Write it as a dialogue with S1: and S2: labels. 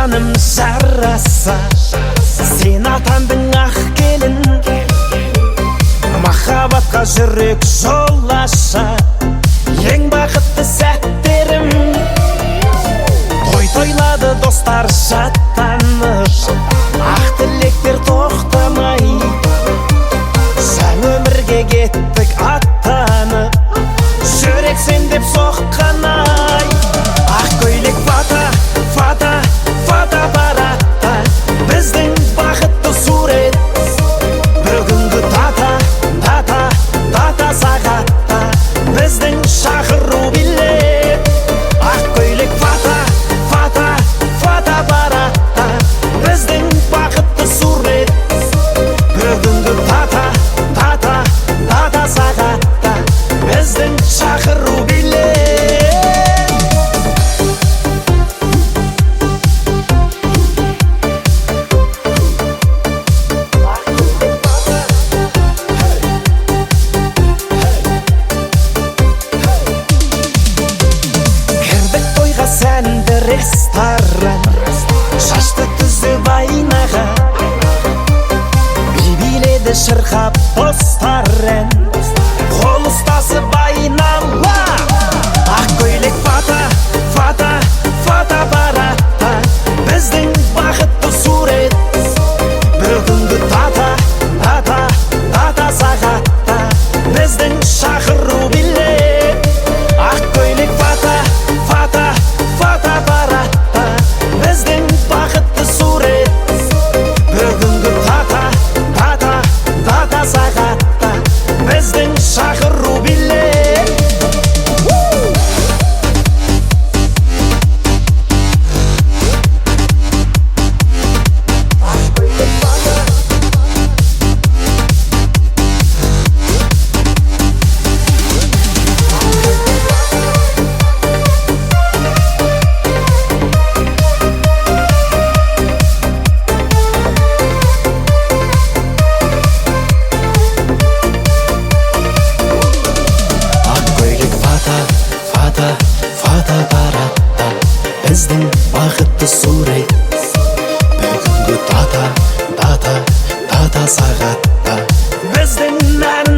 S1: жаным жараса, сен атандың ақ келін, махаббатқа жүрек жол аша, ең бақытты сәттерім. Той тойлады достар шаттанып, ақ тілектер тоқтамай, жаңа өмірге кеттік аттанып, жүрек сен деп соққан ай. Ақ көйлек фата, фата, фата баратта, біздің бақытты сурет. Бүгінгі дата, дата, дата сағатта, біздің шақыру билет. Ақ көйлек фата, фата, фата баратта, біздің бақытты сурет. Бүгінгі дата, дата, дата сағатта, біздің шақыру билет. Сәнді ресторан, шашты түзіп айнаға, биледі шырқап достар ән, қол ұстасып айнала. Ақ көйлек фата, фата, фата баратта, біздің бақытты сурет. Бүгінгі дата, дата, дата сағатта, біздің шақыру билет. Ақ көйлек фата, фата, фата баратта, біздің бақытты сурет. Бүгінгі дата, дата, дата сағатта, біздің шақыру билет. Фата баратта, біздің бақытты сурет. Бүгінгі дата, дата, дата сағатта, біздің ән